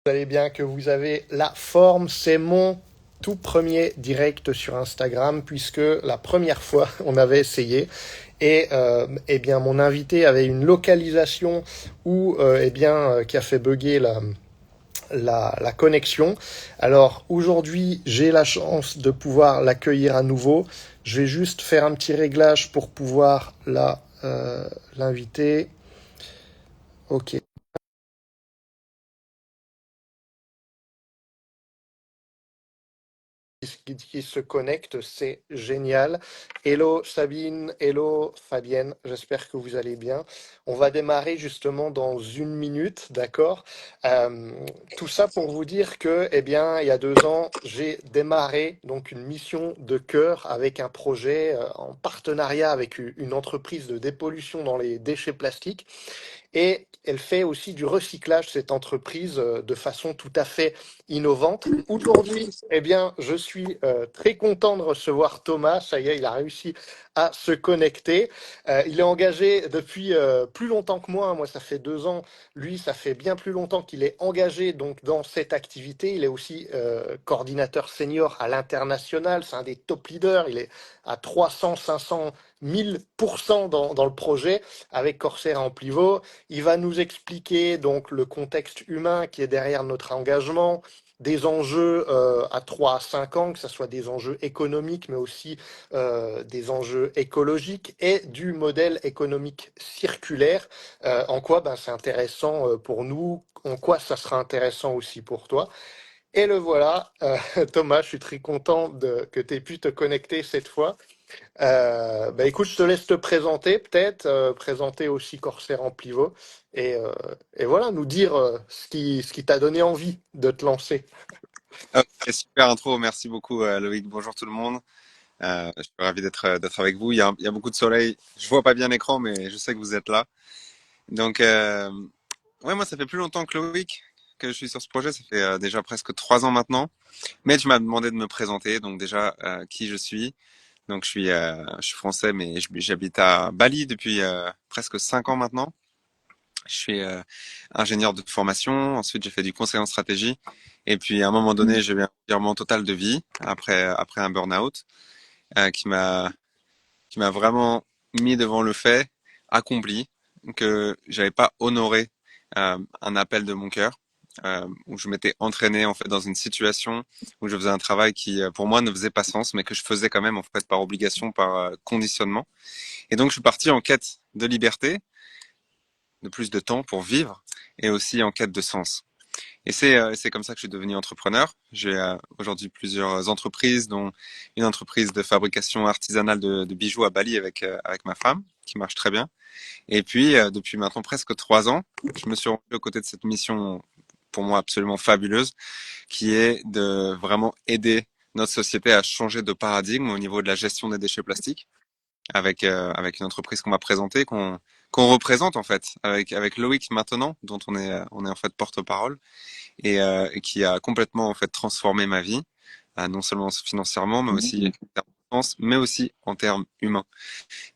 Vous allez bien, que vous avez la forme. C'est mon tout premier direct sur Instagram puisque la première fois on avait essayé et eh bien mon invité avait une localisation où qui a fait bugger la connexion. Alors aujourd'hui j'ai la chance de pouvoir l'accueillir à nouveau. Je vais juste faire un petit réglage pour pouvoir l'inviter. Ok. Qui se connectent, c'est génial. Hello Sabine, hello Fabienne, j'espère que vous allez bien. On va démarrer justement dans une minute, d'accord? Euh, tout ça pour vous dire que, eh bien, il y a 2 ans, j'ai démarré donc une mission de cœur avec un projet en partenariat avec une entreprise de dépollution dans les déchets plastiques. Et elle fait aussi du recyclage, cette entreprise, de façon tout à fait innovante. Aujourd'hui, eh bien, je suis très content de recevoir Thomas. Ça y est, il a réussi à se connecter. Il est engagé depuis plus longtemps que moi. Moi, ça fait 2 ans. Lui, ça fait bien plus longtemps qu'il est engagé donc dans cette activité. Il est aussi coordinateur senior à l'international. C'est un des top leaders. Il est à 300, 500, 1000% dans le projet avec Corsair en pivot. Il va nous expliquer donc le contexte humain qui est derrière notre engagement, des enjeux à 3 à 5 ans, que ce soit des enjeux économiques, mais aussi des enjeux écologiques et du modèle économique circulaire. En quoi c'est intéressant pour nous, en quoi ça sera intéressant aussi pour toi. Et le voilà, Thomas, je suis très content que tu aies pu te connecter cette fois. Écoute, je te laisse te présenter peut-être, présenter aussi Corsair en pivot et, euh, et voilà, nous dire ce qui t'a donné envie de te lancer. Ok, super intro, merci beaucoup Loïc. Bonjour tout le monde. Je suis ravi d'être avec vous. Il y a beaucoup de soleil. Je vois pas bien l'écran, mais je sais que vous êtes là. Donc ouais, moi ça fait plus longtemps que Loïc que je suis sur ce projet. Ça fait déjà presque 3 ans maintenant. Mais tu m'as demandé de me présenter. Donc déjà qui je suis. Donc je suis français, mais j'habite à Bali depuis presque 5 ans maintenant. Je suis ingénieur de formation. Ensuite, j'ai fait du conseil en stratégie. Et puis, à un moment donné, j'ai eu un virement total de vie après un burn-out qui m'a vraiment mis devant le fait accompli que j'avais pas honoré un appel de mon cœur. Où je m'étais entraîné en fait dans une situation où je faisais un travail qui pour moi ne faisait pas sens mais que je faisais quand même en fait par obligation, par conditionnement. Et donc je suis parti en quête de liberté, de plus de temps pour vivre et aussi en quête de sens. Et c'est comme ça que je suis devenu entrepreneur. J'ai aujourd'hui plusieurs entreprises, dont une entreprise de fabrication artisanale de bijoux à Bali avec ma femme, qui marche très bien. Et puis, depuis maintenant presque 3 ans, je me suis rendu aux côtés de cette mission pour moi absolument fabuleuse, qui est de vraiment aider notre société à changer de paradigme au niveau de la gestion des déchets plastiques avec une entreprise qu'on m'a présentée, qu'on représente en fait, avec Loïc maintenant, dont on est en fait porte-parole et qui a complètement en fait transformé ma vie, non seulement financièrement, mais aussi en termes de sens, mais aussi en termes humains.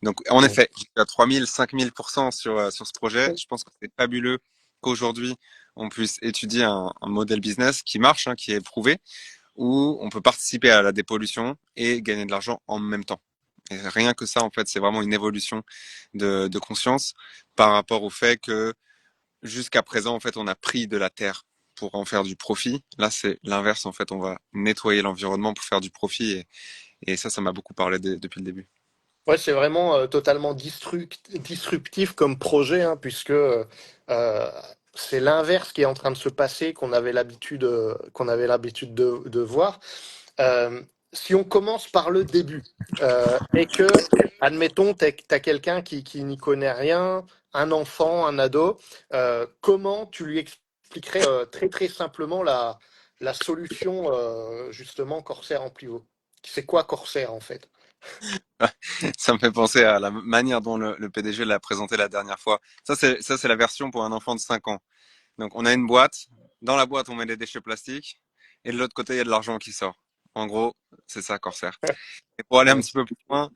Donc en Mm. effet, je suis à 3000, 5000% sur ce projet. Je pense que c'est fabuleux qu'aujourd'hui on puisse étudier un modèle business qui marche, hein, qui est prouvé, où on peut participer à la dépollution et gagner de l'argent en même temps. Et rien que ça, en fait, c'est vraiment une évolution de conscience par rapport au fait que jusqu'à présent, en fait, on a pris de la terre pour en faire du profit. Là, c'est l'inverse, en fait, on va nettoyer l'environnement pour faire du profit et ça m'a beaucoup parlé depuis le début. Ouais, c'est vraiment totalement disruptif comme projet, hein, puisque euh, c'est l'inverse qui est en train de se passer qu'on avait l'habitude de voir. Euh, si on commence par le début, et que, admettons, tu as quelqu'un qui n'y connaît rien, un enfant, un ado, comment tu lui expliquerais très très simplement la solution, justement, Corsair en pivot? C'est quoi Corsair en fait? Ça me fait penser à la manière dont le PDG l'a présenté la dernière fois. Ça, c'est la version pour un enfant de 5 ans. Donc, on a une boîte. Dans la boîte, on met des déchets plastiques. Et de l'autre côté, il y a de l'argent qui sort. En gros, c'est ça, Corsair. Et pour aller un petit peu plus loin,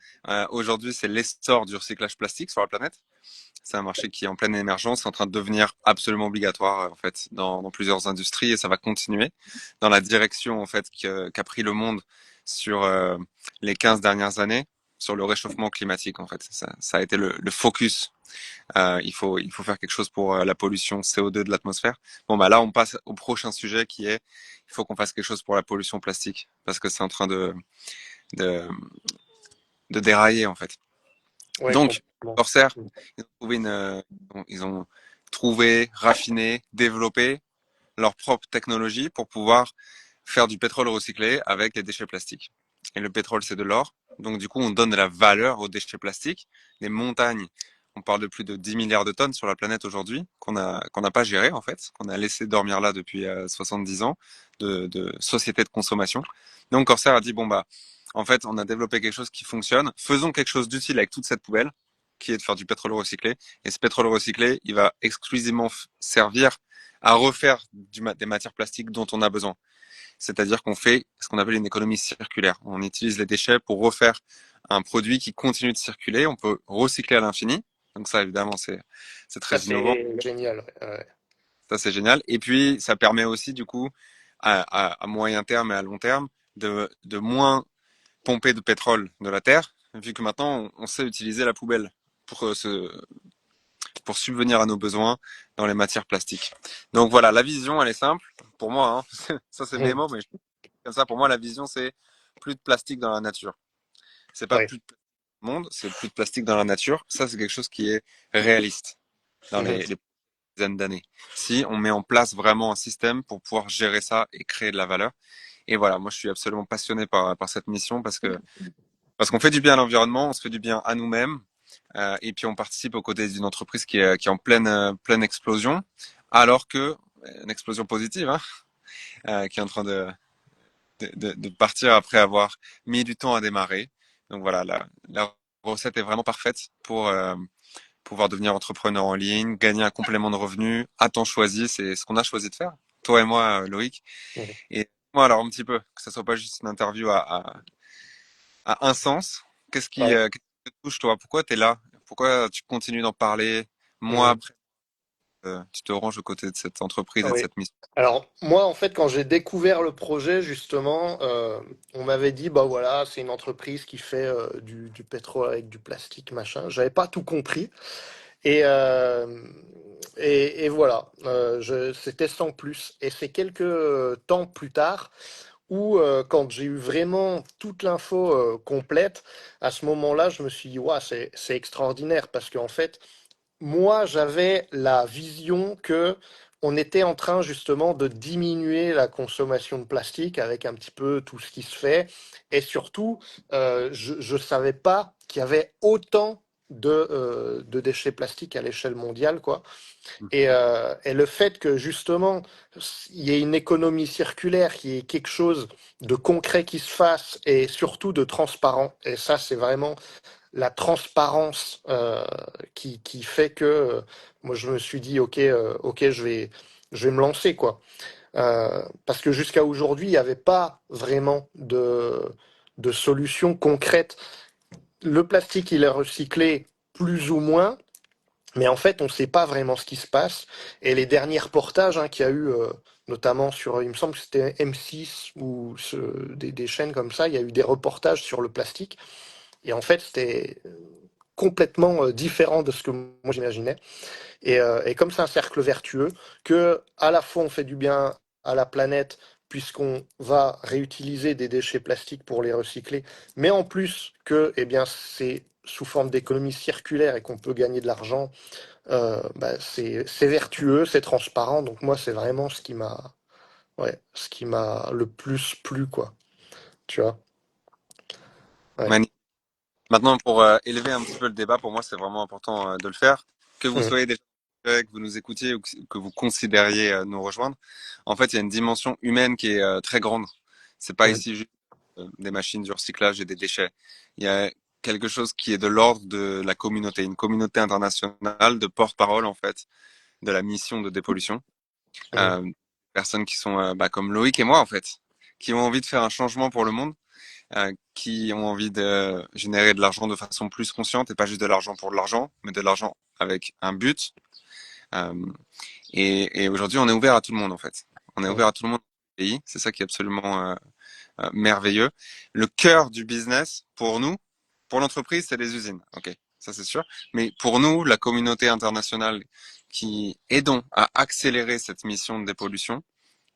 aujourd'hui, c'est l'essor du recyclage plastique sur la planète. C'est un marché qui est en pleine émergence, c'est en train de devenir absolument obligatoire en fait dans plusieurs industries et ça va continuer dans la direction en fait qu'a pris le monde sur les 15 dernières années sur le réchauffement climatique en fait. Ça a été le focus. Il faut faire quelque chose pour la pollution CO2 de l'atmosphère. Bon bah là on passe au prochain sujet qui est il faut qu'on fasse quelque chose pour la pollution plastique parce que c'est en train de, de dérailler en fait. Ouais, Donc, complètement. Corsair, ils ont trouvé, raffiné, développé leur propre technologie pour pouvoir faire du pétrole recyclé avec les déchets plastiques. Et le pétrole, c'est de l'or. Donc, du coup, on donne de la valeur aux déchets plastiques. Les montagnes, on parle de plus de 10 milliards de tonnes sur la planète aujourd'hui, qu'on n'a pas géré, en fait, qu'on a laissé dormir là depuis 70 ans de société de consommation. Donc, Corsair a dit, bon, bah, en fait, on a développé quelque chose qui fonctionne. Faisons quelque chose d'utile avec toute cette poubelle, qui est de faire du pétrole recyclé. Et ce pétrole recyclé, il va exclusivement servir à refaire des matières plastiques dont on a besoin. C'est-à-dire qu'on fait ce qu'on appelle une économie circulaire. On utilise les déchets pour refaire un produit qui continue de circuler. On peut recycler à l'infini. Donc ça, évidemment, c'est Ça, très innovant. c'est génial. Ouais. Ça, c'est génial. Et puis, ça permet aussi, du coup, à moyen terme et à long terme, de moins pomper de pétrole de la terre, vu que maintenant, on sait utiliser la poubelle pour pour subvenir à nos besoins dans les matières plastiques. Donc voilà, la vision, elle est simple pour moi. Hein. Ça, c'est mes Mhm. mots, mais comme ça, pour moi, la vision, c'est plus de plastique dans la nature. C'est pas Ouais. plus de plastique dans le monde, c'est plus de plastique dans la nature. Ça, c'est quelque chose qui est réaliste dans Mhm. les dizaines d'années. Si on met en place vraiment un système pour pouvoir gérer ça et créer de la valeur. Et voilà, moi, je suis absolument passionné par cette mission parce qu'on fait du bien à l'environnement, on se fait du bien à nous-mêmes, et puis on participe aux côtés d'une entreprise qui est en pleine explosion, alors que une explosion positive, hein, qui est en train de partir après avoir mis du temps à démarrer. Donc voilà, la recette est vraiment parfaite pour pouvoir devenir entrepreneur en ligne, gagner un complément de revenus à temps choisi, c'est ce qu'on a choisi de faire, toi et moi, Loïc. Mhm. Et moi, alors un petit peu, que ça soit pas juste une interview à un sens. Ouais. Qu'est-ce qui te touche, toi? Pourquoi tu es là? Pourquoi tu continues d'en parler? Moi, Mhm. après, tu te ranges aux côtés de cette entreprise et de Oui. cette mission. Alors, moi, en fait, quand j'ai découvert le projet, justement, on m'avait dit, bah voilà, c'est une entreprise qui fait du pétrole avec du plastique, machin. J'avais pas tout compris. Et, et voilà, c'était sans plus. Et c'est quelques temps plus tard où, quand j'ai eu vraiment toute l'info complète, à ce moment-là, je me suis dit, ouais, c'est extraordinaire parce qu'en fait, moi, j'avais la vision que on était en train justement de diminuer la consommation de plastique avec un petit peu tout ce qui se fait. Et surtout, je ne savais pas qu'il y avait autant de déchets plastiques à l'échelle mondiale, quoi. Et le fait que justement, il y ait une économie circulaire, qu'il y ait quelque chose de concret qui se fasse et surtout de transparent. Et ça, c'est vraiment la transparence qui fait que moi je me suis dit ok, ok, je vais me lancer, quoi. Parce que jusqu'à aujourd'hui il n'y avait pas vraiment de solution concrète. Le plastique il est recyclé plus ou moins, mais en fait on ne sait pas vraiment ce qui se passe. Et les derniers reportages qu'il y a eu, notamment sur, il me semble que c'était M6 ou des chaînes comme ça, il y a eu des reportages sur le plastique. Et en fait, c'était complètement différent de ce que moi j'imaginais. Et comme c'est un cercle vertueux, que à la fois on fait du bien à la planète, puisqu'on va réutiliser des déchets plastiques pour les recycler, mais en plus que eh bien, c'est sous forme d'économie circulaire et qu'on peut gagner de l'argent, bah, c'est vertueux, c'est transparent. Donc moi, c'est vraiment ce qui m'a le plus plu, quoi. Tu vois? Ouais. Magnifique. Maintenant, pour élever un petit peu le débat, pour moi, c'est vraiment important de le faire. Que vous Mhm. soyez déjà que vous nous écoutiez ou que vous considériez nous rejoindre, en fait, il y a une dimension humaine qui est très grande. C'est pas Mhm. ici juste des machines, du recyclage et des déchets. Il y a quelque chose qui est de l'ordre de la communauté, une communauté internationale de porte-parole, en fait, de la mission de dépollution. Mhm. Euh, Personnes qui sont comme Loïc et moi, en fait, qui ont envie de faire un changement pour le monde qui ont envie de générer de l'argent de façon plus consciente et pas juste de l'argent pour de l'argent, mais de l'argent avec un but. Euh, et aujourd'hui, on est ouvert à tout le monde en fait. On est Mm. ouvert à tout le monde au pays. C'est ça qui est absolument merveilleux. Le cœur du business pour nous, pour l'entreprise, c'est les usines. Ok, ça c'est sûr. Mais pour nous, la communauté internationale qui aidons à accélérer cette mission de dépollution,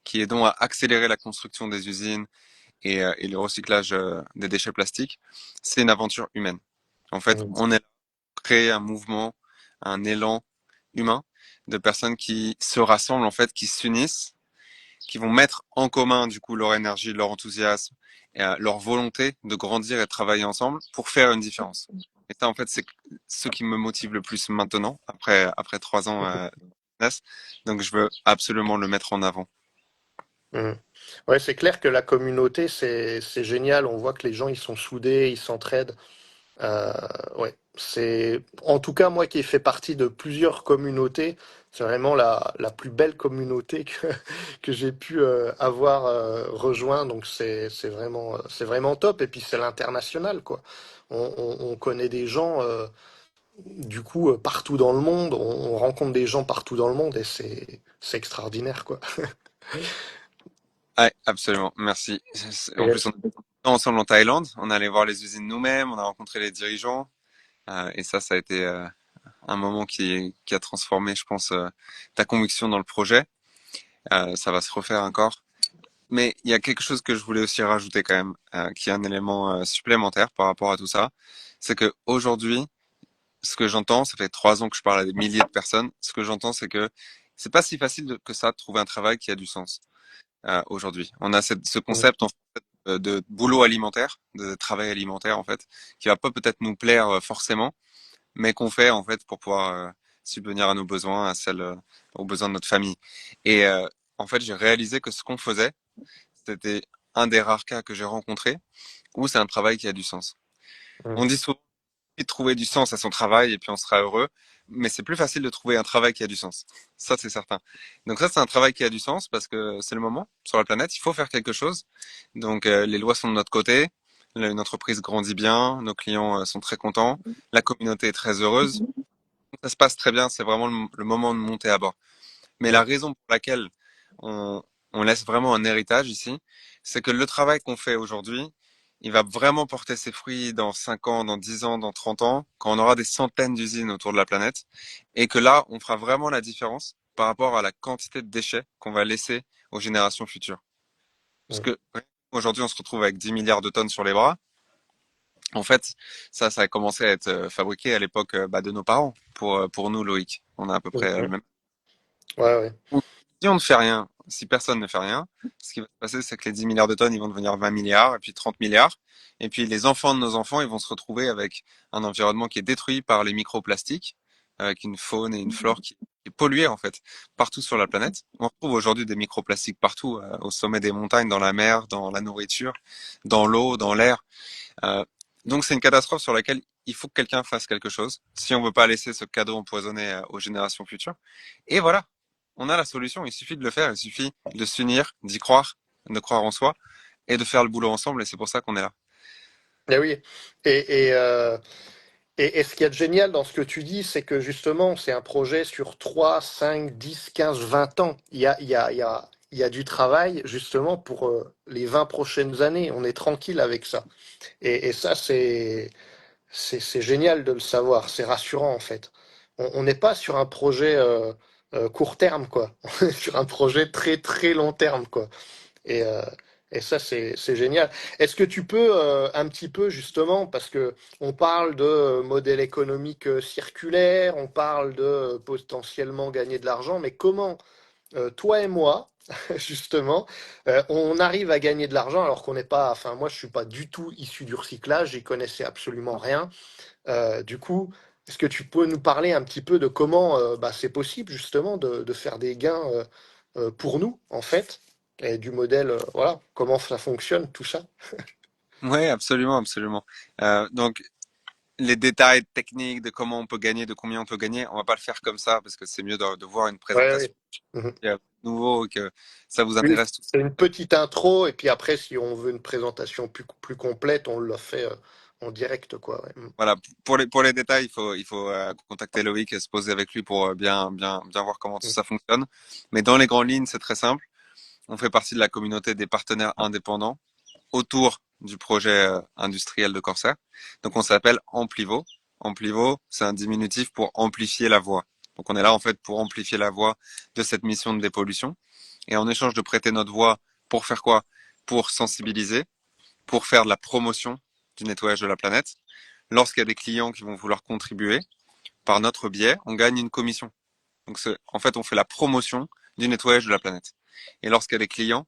qui aidons à accélérer la construction des usines et le recyclage des déchets plastiques, c'est une aventure humaine. En fait, Mm. on est là pour créer un mouvement, un élan humain de personnes qui se rassemblent, en fait, qui s'unissent, qui vont mettre en commun, du coup, leur énergie, leur enthousiasme, et, leur volonté de grandir et de travailler ensemble pour faire une différence. Et ça, en fait, c'est ce qui me motive le plus maintenant, après 3 ans de business. Donc, je veux absolument le mettre en avant. Mm. Ouais, c'est clair que la communauté, c'est génial. On voit que les gens, ils sont soudés, ils s'entraident. Euh, ouais, c'est en tout cas moi qui ai fait partie de plusieurs communautés, c'est vraiment la plus belle communauté que j'ai pu avoir rejoint. Donc c'est vraiment top. Et puis c'est l'international quoi. On connaît des gens du coup partout dans le monde. On rencontre des gens partout dans le monde et c'est extraordinaire quoi. Ouais, absolument. Merci. En plus, Yes. on est ensemble en Thaïlande. On est allé voir les usines nous-mêmes. On a rencontré les dirigeants. Et ça a été un moment qui a transformé, je pense, ta conviction dans le projet. Ça va se refaire encore. Mais il y a quelque chose que je voulais aussi rajouter quand même, qui est un élément supplémentaire par rapport à tout ça. C'est que aujourd'hui, ce que j'entends, ça fait 3 ans que je parle à des milliers de personnes. Ce que j'entends, c'est que c'est pas si facile que ça de trouver un travail qui a du sens aujourd'hui. On a ce Mm. concept en fait, de boulot alimentaire, de travail alimentaire en fait, qui va pas peut-être nous plaire forcément, mais qu'on fait en fait pour pouvoir subvenir à nos besoins, aux besoins de notre famille. Et en fait, j'ai réalisé que ce qu'on faisait, c'était un des rares cas que j'ai rencontrés où c'est un travail qui a du sens. Mm. On dit souvent de trouver du sens à son travail et puis on sera heureux. Mais c'est plus facile de trouver un travail qui a du sens. Ça, c'est certain. Donc ça, c'est un travail qui a du sens parce que c'est le moment sur la planète. Il faut faire quelque chose. Donc les lois sont de notre côté. Une entreprise grandit bien. Nos clients sont très contents. La communauté est très heureuse. Ça se passe très bien. C'est vraiment le moment de monter à bord. Mais la Mm. raison pour laquelle on, on laisse vraiment un héritage ici, c'est que le travail qu'on fait aujourd'hui, il va vraiment porter ses fruits dans 5 ans, dans 10 ans, dans 30 ans, quand on aura des centaines d'usines autour de la planète, et que là, on fera vraiment la différence par rapport à la quantité de déchets qu'on va laisser aux générations futures. Parce Mm. que aujourd'hui, on se retrouve avec 10 milliards de tonnes sur les bras. En fait, ça a commencé à être fabriqué à l'époque de nos parents. Pour nous, Loïc, on a à peu Mm. près le Mm. même. Ouais, ouais. Si on ne fait rien, si personne ne fait rien, ce qui va se passer, c'est que les 10 milliards de tonnes, ils vont devenir 20 milliards, et puis 30 milliards. Et puis les enfants de nos enfants, ils vont se retrouver avec un environnement qui est détruit par les microplastiques, avec une faune et une flore qui est polluée, en fait, partout sur la planète. On retrouve aujourd'hui des microplastiques partout, au sommet des montagnes, dans la mer, dans la nourriture, dans l'eau, dans l'air. Euh, donc c'est une catastrophe sur laquelle il faut que quelqu'un fasse quelque chose, si on veut pas laisser ce cadeau empoisonné aux générations futures. Et voilà, on a la solution, il suffit de le faire, il suffit de s'unir, d'y croire, de croire en soi et de faire le boulot ensemble et c'est pour ça qu'on est là. Eh oui. Et, et, euh, et ce qu'il y a de génial dans ce que tu dis, c'est que justement, c'est un projet sur 3, 5, 10, 15, 20 ans. Il y a du travail justement pour les 20 prochaines années. On est tranquille avec ça. Et ça, c'est génial de le savoir. C'est rassurant en fait. On n'est pas sur un projet court terme, quoi. On est sur un projet très très long terme, quoi. Et, euh, et ça, c'est génial. Est-ce que tu peux un petit peu justement, parce que on parle de modèle économique circulaire, on parle de potentiellement gagner de l'argent, mais comment toi et moi, justement, on arrive à gagner de l'argent alors qu'on n'est pas, enfin moi je suis pas du tout issu du recyclage, j'y connaissais absolument rien. Du coup, est-ce que tu peux nous parler un petit peu de comment c'est possible justement de faire des gains pour nous, en fait, et du modèle, voilà, comment ça fonctionne, tout ça? Ouais, absolument, absolument. Donc les détails techniques de comment on peut gagner, de combien on peut gagner, on va pas le faire comme ça parce que c'est mieux de voir une Ouais, présentation ouais. Mhm. nouveau et que ça vous Oui, intéresse. c'est une petite intro, et puis après, si on veut une présentation plus complète, on le fait en direct, quoi. Ouais. Mhm. Voilà, pour les détails, il faut contacter Loïc et se poser avec lui pour bien voir comment tout Mhm. ça fonctionne. Mais dans les grandes lignes, c'est très simple. On fait partie de la communauté des partenaires indépendants autour du projet industriel de Corsair. Donc on s'appelle Amplivo. Amplivo, c'est un diminutif pour amplifier la voix. Donc on est là en fait pour amplifier la voix de cette mission de dépollution. Et en échange de prêter notre voix pour faire quoi? Pour sensibiliser, pour faire de la promotion du nettoyage de la planète. Lorsqu'il y a des clients qui vont vouloir contribuer, par notre biais, on gagne une commission. Donc en fait, on fait la promotion du nettoyage de la planète. Et lorsqu'il y a des clients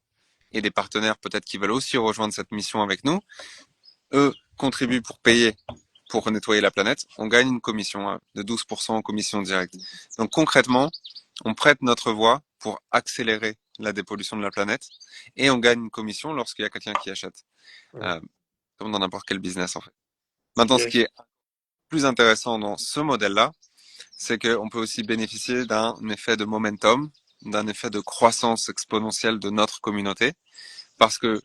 et des partenaires peut-être qui veulent aussi rejoindre cette mission avec nous, eux contribuent pour payer pour nettoyer la planète, on gagne une commission de 12% en commission directe. Donc concrètement, on prête notre voix pour accélérer la dépollution de la planète et on gagne une commission lorsqu'il y a quelqu'un qui achète, Mhm. euh, comme dans n'importe quel business en fait. Maintenant, ce Yes. qui est plus intéressant dans ce modèle-là, c'est qu'on peut aussi bénéficier d'un effet de momentum, d'un effet de croissance exponentielle de notre communauté, parce que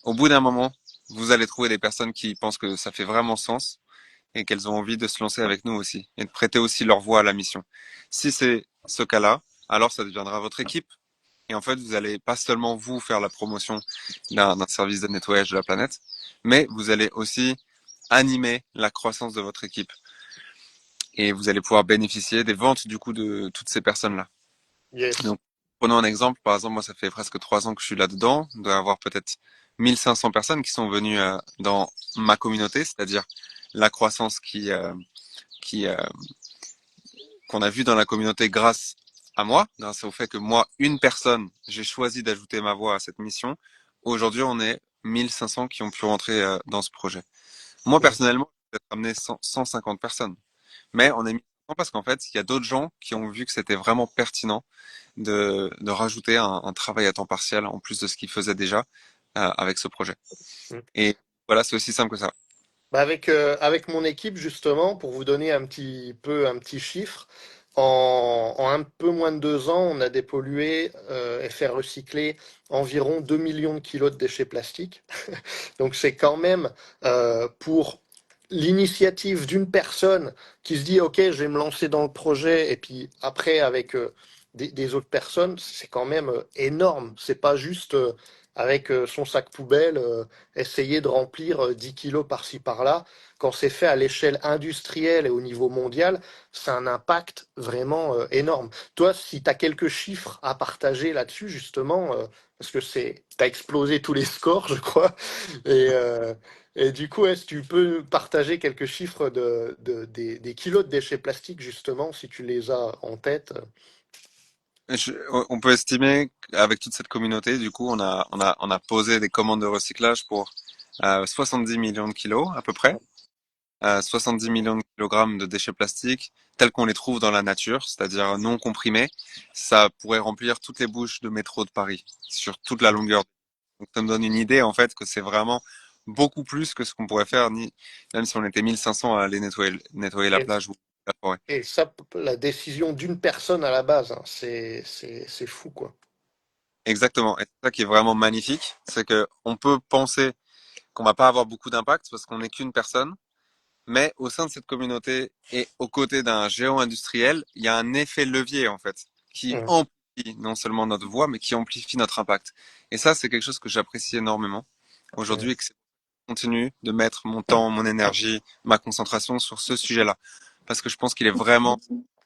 au bout d'un moment, vous allez trouver des personnes qui pensent que ça fait vraiment sens et qu'elles ont envie de se lancer avec nous aussi et de prêter aussi leur voix à la mission. Si c'est ce cas-là, alors ça deviendra votre équipe. Et en fait, vous allez pas seulement vous faire la promotion d'un service de nettoyage de la planète, mais vous allez aussi animer la croissance de votre équipe. Et vous allez pouvoir bénéficier des ventes du coup de toutes ces personnes-là. Yes. Donc, prenons un exemple. Par exemple, moi, ça fait presque 3 ans que je suis là-dedans. Il doit y avoir peut-être 1500 personnes qui sont venues dans ma communauté, c'est-à-dire la croissance qui qu'on a vu dans la communauté grâce à moi, grâce au fait que moi, une personne, j'ai choisi d'ajouter ma voix à cette mission. Aujourd'hui, on est 1500 qui ont pu rentrer dans ce projet. Moi, Mhm. personnellement, j'ai amené 150 personnes. Mais on est mis parce qu'en fait, il y a d'autres gens qui ont vu que c'était vraiment pertinent de rajouter un travail à temps partiel en plus de ce qu'ils faisaient déjà avec ce projet. Mhm. Et voilà, c'est aussi simple que ça. Bah avec mon équipe, justement, pour vous donner un petit chiffre, en un peu moins de 2 ans, on a dépollué et fait recycler environ 2 millions de kilos de déchets plastiques. Donc c'est quand même pour l'initiative d'une personne qui se dit, OK, je vais me lancer dans le projet, et puis après avec des autres personnes, c'est quand même énorme. C'est pas juste avec son sac poubelle essayer de remplir 10 kilos par-ci par-là. Quand c'est fait à l'échelle industrielle et au niveau mondial, c'est un impact vraiment énorme. Toi, si tu as quelques chiffres à partager là-dessus, justement, parce que t'as explosé tous les scores, je crois. Et, euh, et du coup, est-ce que tu peux partager quelques chiffres des kilos de déchets plastiques, justement, si tu les as en tête? On peut estimer qu'avec toute cette communauté, du coup, on a posé des commandes de recyclage pour 70 millions de kilos à peu près, 70 millions de kilogrammes de déchets plastiques tels qu'on les trouve dans la nature, c'est-à-dire non comprimés. Ça pourrait remplir toutes les bouches de métro de Paris sur toute la longueur. Donc ça me donne une idée en fait que c'est vraiment beaucoup plus que ce qu'on pourrait faire, même si on était 1500 à aller nettoyer la Et, plage ou la forêt. et ça, la décision d'une personne à la base, hein, c'est fou, quoi. Exactement. Et c'est ça qui est vraiment magnifique, c'est que on peut penser qu'on va pas avoir beaucoup d'impact parce qu'on n'est qu'une personne, mais au sein de cette communauté et aux côtés d'un géant industriel, il y a un effet levier en fait qui Mmh. amplifie non seulement notre voix, mais qui amplifie notre impact. Et ça, c'est quelque chose que j'apprécie énormément Mmh. aujourd'hui et que je continue de mettre mon temps, mon énergie, ma concentration sur ce sujet-là. Parce que je pense qu'il est vraiment,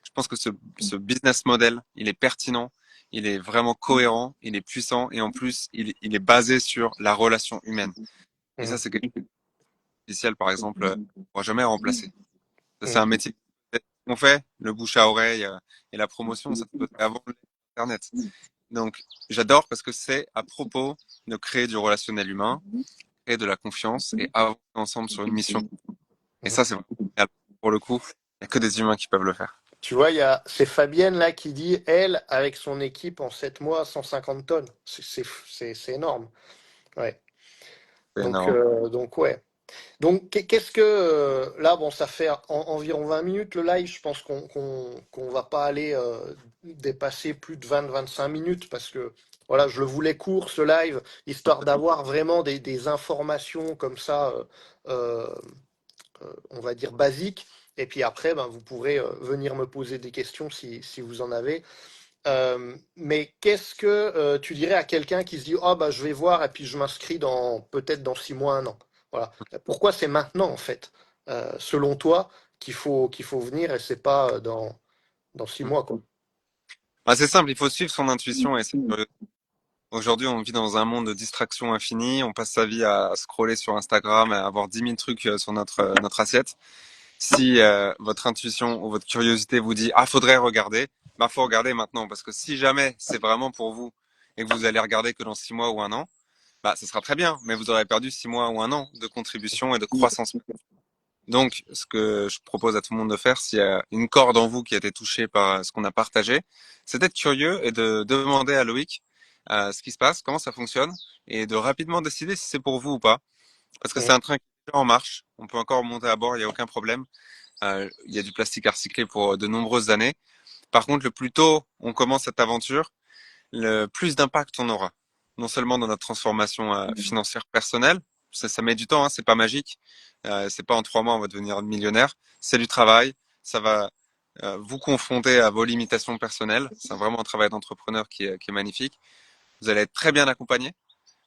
je pense que ce business model, il est pertinent, il est vraiment cohérent, il est puissant et en plus, il est basé sur la relation humaine. Et ça, Mmh. c'est quelque chose d'essentiel, par exemple, on ne pourra jamais remplacer. Ça, c'est Mmh. un métier qu'on fait, le bouche à oreille et la promotion, ça se faisait avant Internet. Donc, j'adore parce que c'est à propos de créer du relationnel humain, créer de la confiance et avancer ensemble sur une mission. Et Mmh. ça, c'est vraiment génial. Pour le coup, il n'y a que des humains qui peuvent le faire. Tu vois, c'est Fabienne là qui dit, elle, avec son équipe en 7 mois, 150 tonnes. C'est énorme. Ouais. C'est énorme. Donc ouais. Donc, qu'est-ce que là, bon, ça fait environ 20 minutes le live. Je pense qu'on va pas aller dépasser plus de 20-25 minutes parce que voilà, je le voulais court ce live, histoire d'avoir vraiment des informations comme ça, euh, on va dire basiques. Et puis après, ben, vous pourrez venir me poser des questions si vous en avez. Mais qu'est-ce que tu dirais à quelqu'un qui se dit, oh bah je vais voir et puis je m'inscris dans peut-être dans 6 mois, un an. Voilà. Pourquoi c'est maintenant en fait, selon toi, qu'il faut venir et c'est pas dans 6 mois quoi. Bah, c'est simple, il faut suivre son intuition et c'est curieux. Aujourd'hui, on vit dans un monde de distraction infinie. On passe sa vie à scroller sur Instagram, à avoir 10 000 trucs sur notre assiette. Si votre intuition ou votre curiosité vous dit ah faudrait regarder, bah faut regarder maintenant parce que si jamais c'est vraiment pour vous et que vous allez regarder que dans 6 mois ou un an, bah ce sera très bien, mais vous aurez perdu 6 mois ou un an de contribution et de croissance. Donc ce que je propose à tout le monde de faire, s'il y a une corde en vous qui a été touchée par ce qu'on a partagé, c'est d'être curieux et de demander à Loïc ce qui se passe, comment ça fonctionne et de rapidement décider si c'est pour vous ou pas. Parce que c'est Mm, un train qui est déjà en marche, on peut encore monter à bord, il n'y a aucun problème. Il y a du plastique à recycler pour de nombreuses années. Par contre, le plus tôt on commence cette aventure, le plus d'impact on aura. Non seulement dans notre transformation financière personnelle, ça met du temps, hein, c'est pas magique. C'est pas en 3 mois on va devenir millionnaire. C'est du travail. Ça va vous confronter à vos limitations personnelles. C'est vraiment un travail d'entrepreneur qui est magnifique. Vous allez être très bien accompagné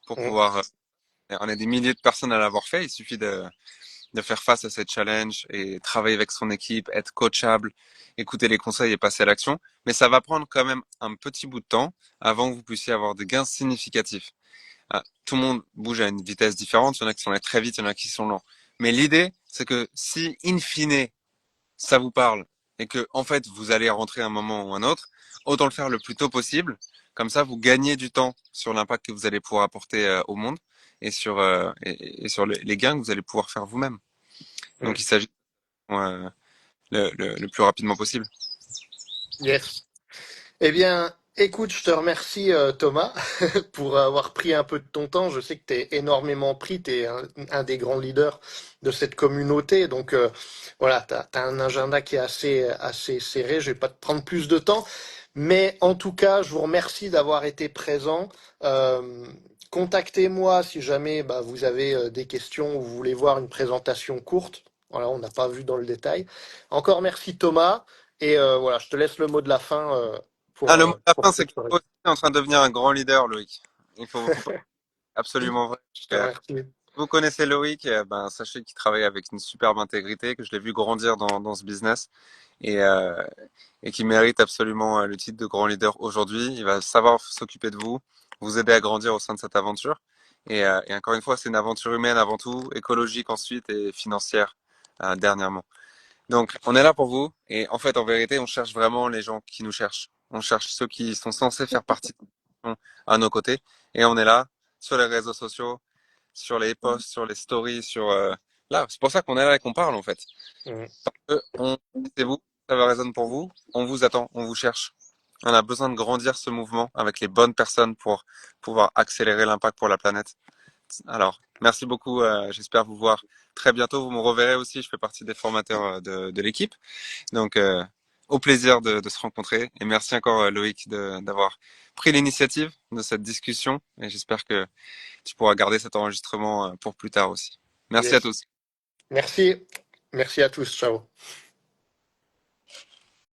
pour mm, pouvoir. On est des milliers de personnes à l'avoir fait. Il suffit de faire face à ces challenges et travailler avec son équipe, être coachable, écouter les conseils et passer à l'action. Mais ça va prendre quand même un petit bout de temps avant que vous puissiez avoir des gains significatifs. Tout le monde bouge à une vitesse différente. Il y en a qui sont allés très vite, il y en a qui sont lents. Mais l'idée, c'est que si, in fine, ça vous parle et que, en fait, vous allez rentrer un moment ou un autre, autant le faire le plus tôt possible. Comme ça, vous gagnez du temps sur l'impact que vous allez pouvoir apporter au monde et sur les gains que vous allez pouvoir faire vous-même. mm. Donc, il s'agit le plus rapidement possible. Yes. Eh bien, écoute, je te remercie Thomas pour avoir pris un peu de ton temps. Je sais que tu es énormément pris, tu es un des grands leaders de cette communauté. Donc voilà, tu as un agenda qui est assez serré. Je vais pas te prendre plus de temps. Mais en tout cas, je vous remercie d'avoir été présent. Euh, Contactez-moi si jamais bah, vous avez des questions ou vous voulez voir une présentation courte. Voilà, on n'a pas vu dans le détail. Encore merci Thomas. Et voilà, je te laisse le mot de la fin Le mot de la pour fin, c'est que clôturer. vous êtes en train de devenir un grand leader, Loïc. Faut pas absolument vrai. Je te Euh, remercie. Vous connaissez Loïc, ben, sachez qu'il travaille avec une superbe intégrité, que je l'ai vu grandir dans ce business et, euh, et qui mérite absolument le titre de grand leader aujourd'hui. Il va savoir s'occuper de vous, vous aider à grandir au sein de cette aventure. Et encore une fois, c'est une aventure humaine avant tout, écologique ensuite et financière dernièrement. Donc, on est là pour vous. Et en fait, en vérité, on cherche vraiment les gens qui nous cherchent. On cherche ceux qui sont censés faire partie à nos côtés. Et on est là sur les réseaux sociaux, sur les posts, sur les stories, là. C'est pour ça qu'on est là et qu'on parle en fait. Mm. C'est vous, ça résonne pour vous. On vous attend, on vous cherche. On a besoin de grandir ce mouvement avec les bonnes personnes pour pouvoir accélérer l'impact pour la planète. Alors, merci beaucoup. J'espère vous voir très bientôt. Vous me reverrez aussi. Je fais partie des formateurs de l'équipe. Donc, au plaisir de se rencontrer. Et merci encore, Loïc, d'avoir pris l'initiative de cette discussion. Et j'espère que tu pourras garder cet enregistrement pour plus tard aussi. Merci à Yes. tous. Merci. Merci à tous. Ciao.